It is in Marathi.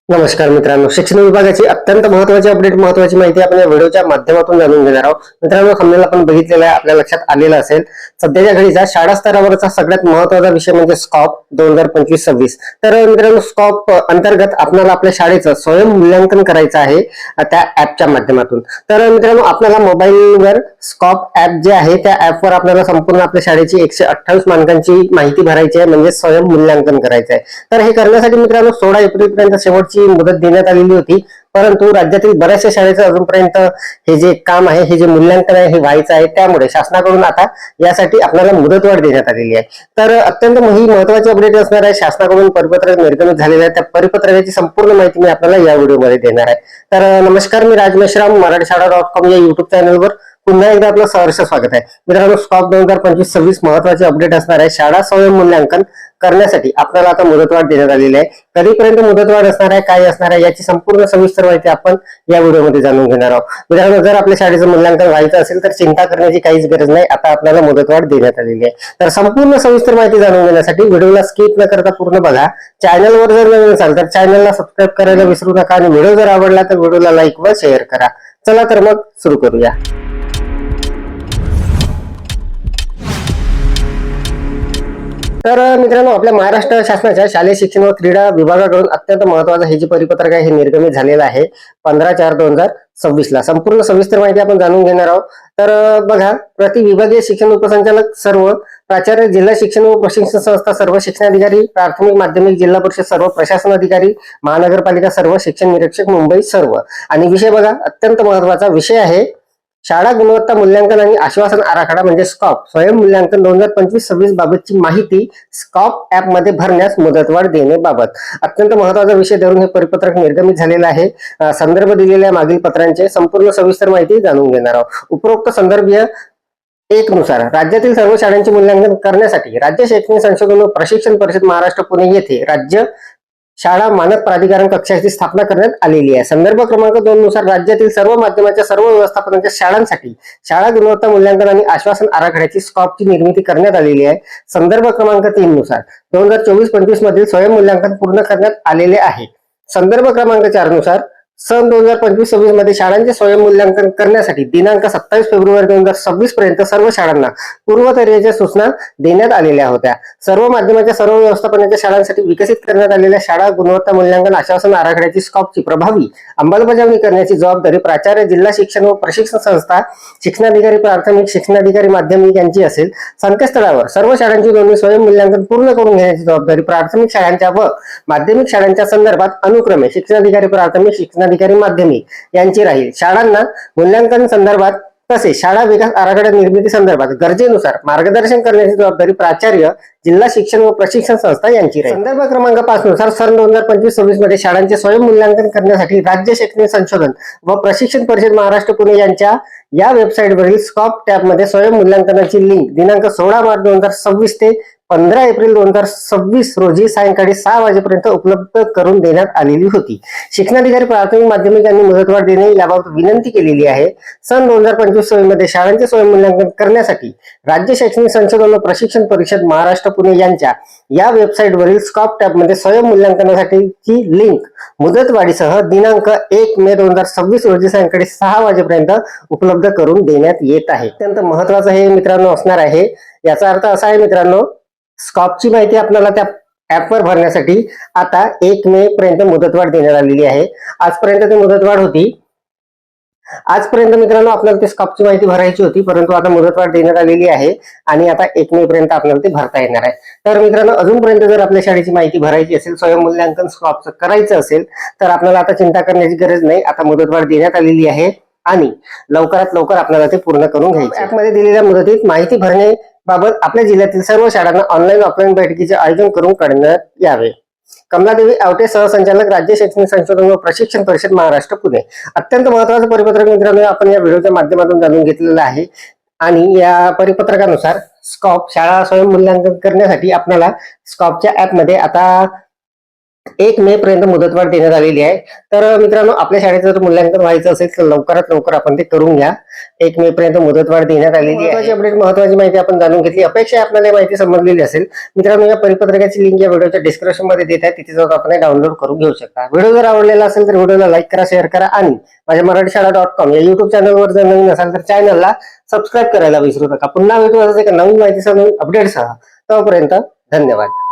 नमस्कार मित्रांनो, शिक्षण विभागाची अत्यंत महत्त्वाची अपडेट, महत्त्वाची माहिती आपण या व्हिडिओच्या माध्यमातून जाणून घेणार आहोत. मित्रांनो, थंबनेल आपण बघितलेला आहे, आपल्या लक्षात आलेलं असेल. सध्याच्या घडीचा शाळा स्तरावरचा सगळ्यात महत्त्वाचा विषय म्हणजे स्कॉप 2025-26. तर मित्रांनो, स्कॉप अंतर्गत आपल्याला आपल्या शाळेचं स्वयं मूल्यांकन करायचं आहे त्या ऍपच्या माध्यमातून. तर मित्रांनो, आपल्याला मोबाईलवर स्कॉप ऍप जे आहे त्या ऍपवर आपल्याला संपूर्ण आपल्या शाळेची 128 मानकांची माहिती भरायची आहे, म्हणजे स्वयं मूल्यांकन करायचं आहे. तर हे करण्यासाठी मित्रांनो 16 एप्रिल पर्यंत शेवटची मुदत देण्यात आलेली होती. परंतु राज्यातील बऱ्याचशा शाळेचं अजूनपर्यंत हे जे काम आहे, हे जे मूल्यांकन आहे, हे व्हायचं आहे. त्यामुळे शासनाकडून आता यासाठी आपल्याला मुदतवाढ देण्यात आलेली आहे. तर अत्यंत ही महत्वाची अपडेट असणार आहे. शासनाकडून परिपत्रक निर्गमित झालेलं आहे. त्या परिपत्रकाची संपूर्ण माहिती मी आपल्याला या व्हिडिओमध्ये देणार आहे. तर नमस्कार, मी राज मेश्राम, मराठीशाळा.com या युट्यूब चॅनलवर पुन्हा एकदा आपलं सहर्ष स्वागत आहे. मित्रांनो, स्कॉप 2025-26 महत्वाची अपडेट असणार आहे. शाळा स्वयं मूल्यांकन करण्यासाठी आपल्याला आता मुदतवाढ देण्यात आलेली आहे. कधीपर्यंत मुदतवाढ असणार आहे, काय असणार आहे, याची संपूर्ण सविस्तर माहिती आपण या व्हिडिओमध्ये जाणून घेणार आहोत. मित्रांनो, जर आपल्या शाळेचं मूल्यांकन व्हायचं असेल तर चिंता करण्याची काहीच गरज नाही. आता आपल्याला मुदतवाढ देण्यात आलेली आहे. तर संपूर्ण सविस्तर माहिती जाणून घेण्यासाठी व्हिडिओला स्किप न करता पूर्ण बघा. चॅनलवर जर नवीन असाल तर चॅनलला सबस्क्राईब करायला विसरू नका आणि व्हिडिओ जर आवडला तर व्हिडिओला लाईक व शेअर करा. चला तर मग सुरू करूया. तर मित्रांनो, आपल्या महाराष्ट्र शासनाच्या शालेय शिक्षण व क्रीडा विभागाकडून अत्यंत महत्वाचं हे जे परिपत्रक आहे हे निर्गमित झालेलं आहे 15/4/2026 ला. संपूर्ण सविस्तर माहिती आपण जाणून घेणार आहोत. तर बघा, प्रति विभागीय शिक्षण उपसंचालक सर्व, प्राचार्य, जिल्हा शिक्षण व प्रशिक्षण संस्था सर्व, शिक्षणाधिकारी प्राथमिक माध्यमिक जिल्हा परिषद सर्व, प्रशासन अधिकारी महानगरपालिका सर्व, शिक्षण निरीक्षक मुंबई सर्व. आणि विषय बघा, अत्यंत महत्वाचा विषय आहे शाळा गुणवत्ता मूल्यांकन आणि आश्वासन आराखडा म्हणजे स्कॉप स्वयं मूल्यांकन 2025-26 बाबतची माहिती स्कॉप ऍप मध्ये भरण्यास मुदतवाढ देण्याबाबत. अत्यंत महत्वाचा विषय धरून हे परिपत्रक निर्गमित झालेलं आहे. संदर्भ दिलेल्या मागील पत्रांचे संपूर्ण सविस्तर माहिती जाणून घेणार आहोत. उपरोक्त संदर्भीय 1 नुसार राज्यातील सर्व शाळांचे मूल्यांकन करण्यासाठी राज्य शैक्षणिक संशोधन व प्रशिक्षण परिषद महाराष्ट्र पुणे येथे राज्य शाळा मानक प्राधिकरण कक्षाची स्थापना करण्यात आलेली आहे. संदर्भ क्रमांक 2 नुसार राज्यातील सर्व माध्यमाच्या सर्व व्यवस्थापनाच्या शाळांसाठी शाळा गुणवत्ता मूल्यांकन आणि आश्वासन आराखड्याची स्कॉपची निर्मिती करण्यात आलेली आहे. संदर्भ क्रमांक 3 नुसार 2024-25 मधील स्वयं मूल्यांकन पूर्ण करण्यात आलेले आहे. संदर्भ क्रमांक 4 नुसार सन 2025-26 मध्ये शाळांचे स्वयं मूल्यांकन करण्यासाठी दिनांक 27 फेब्रुवारी 2026 पर्यंत सर्व शाळांना पूर्वतयारीच्या सूचना देण्यात आलेल्या होत्या. सर्व माध्यमाच्या सर्व व्यवस्थापनाच्या शाळांसाठी विकसित करण्यात आलेल्या शाळा गुणवत्ता मूल्यांकन आश्वासन आराखड्याची स्कॉपची प्रभावी अंमलबजावणी करण्याची जबाबदारी प्राचार्य, जिल्हा शिक्षण व प्रशिक्षण संस्था, शिक्षणाधिकारी प्राथमिक, शिक्षणाधिकारी माध्यमिक यांची असेल. संकेतस्थळावर सर्व शाळांची नोंदणी स्वयं मूल्यांकन पूर्ण करून घेण्याची जबाबदारी प्राथमिक शाळांच्या व माध्यमिक शाळांच्या संदर्भात अनुक्रमे शिक्षणाधिकारी प्राथमिक, शिक्षणाधिकारी माध्यमिक यांची राहील. शाळांना मूल्यांकन संदर्भात तसेच शाळा विकास आराखडा निर्मिती संदर्भात गरजेनुसार मार्गदर्शन करण्याची जबाबदारी प्राचार्य, जिल्हा शिक्षण व प्रशिक्षण संस्था यांची राहील. संदर्भ क्रमांक 5 नुसार सन 2025-26 मध्ये शाळांचे स्वयं मूल्यांकन करण्यासाठी राज्य शैक्षणिक संशोधन व प्रशिक्षण परिषद महाराष्ट्र पुणे यांच्या या वेबसाईटवरील स्कॉप टॅब मध्ये स्वयं मूल्यांकनाची लिंक दिनांक 16 मार्च 2026 ते 15 एप्रिल 2026 रोजी सायंकाळी 6 वाजेपर्यंत उपलब्ध करून देण्यात आलेली होती. शिक्षणाधिकारी प्राथमिक माध्यमिक यांनी मुदतवाढ देणे याबाबत विनंती केलेली आहे. सन 2025-26 मध्ये शाळांचे स्वयं मूल्यांकन करण्यासाठी राज्य शैक्षणिक संशोधन व प्रशिक्षण परिषद महाराष्ट्र पुणे यांच्या या वेबसाईटवरील स्कॉप टॅब मध्ये स्वयं मूल्यांकनासाठीची लिंक मुदतवाढीसह दिनांक 1 मे 2026 रोजी सायंकाळी 6 वाजेपर्यंत उपलब्ध करून देण्यात येत आहे. अत्यंत महत्वाचं हे मित्रांनो असणार आहे. याचा अर्थ असा आहे मित्रांनो, स्कॉपची माहिती आपल्याला त्या ऍपवर भरण्यासाठी आता 1 मे पर्यंत मुदतवाढ देण्यात आलेली आहे. आजपर्यंत ती मुदतवाढ होती. आजपर्यंत मित्रांनो आपल्याला ते स्कॉपची माहिती भरायची होती, परंतु आता मुदतवाढ देण्यात आलेली आहे आणि आता 1 मे पर्यंत आपल्याला ते भरता येणार आहे. तर मित्रांनो, अजूनपर्यंत जर आपल्या शाळेची माहिती भरायची असेल, स्वयं मूल्यांकन स्कॉपचं करायचं असेल तर आपल्याला आता चिंता करण्याची गरज नाही. आता मुदतवाढ देण्यात आलेली आहे आणि लवकरात लवकर आपल्याला ते पूर्ण करून घ्यायचे. ऍपमध्ये दिलेल्या मुदतीत माहिती भरणे बाबत आपल्या जिल्ह्यातील सर्व शाळांना ऑनलाईन ऑफलाईन बैठकीचे आयोजन करून करण्यात यावे. कमलादेवी आवटे, सहसंचालक, राज्य शैक्षणिक संशोधन व प्रशिक्षण परिषद महाराष्ट्र पुणे. अत्यंत महत्वाचं परिपत्रक मित्रांनो आपण या व्हिडिओच्या माध्यमातून जाणून घेतलेलं आहे. आणि या परिपत्रकानुसार स्कॉप शाळा स्वयं मूल्यांकन करण्यासाठी आपल्याला स्कॉपच्या ऍप मध्ये आता 1 मे पर्यंत मुदतवाढ देण्यात आलेली आहे. तर मित्रांनो, आपल्या शाळेचं जर मूल्यांकन व्हायचं असेल तर लवकरात लवकर आपण ते करून घ्या. 1 मे पर्यंत मुदतवाढ देण्यात आलेली आहे. महत्त्वाची अपडेट, महत्त्वाची माहिती आपण जाणून घेतली. अपेक्षा आहे आपल्याला ही माहिती समजलेली असेल. मित्रांनो, या परिपत्रकाची लिंक या व्हिडिओच्या डिस्क्रिप्शन मध्ये देत आहे, तिथे जाऊन आपण डाउनलोड करून घेऊ शकता. व्हिडिओ जर आवडलेला असेल तर व्हिडिओला लाईक करा, शेअर करा आणि माझ्या मराठीशाळा.com या युट्यूब चॅनलवर जर नवीन असाल तर चॅनलला सबस्क्राईब करायला विसरू नका. पुन्हा भेटू असंच एका नवीन माहितीसह, नवीन अपडेटसह. तोपर्यंत धन्यवाद.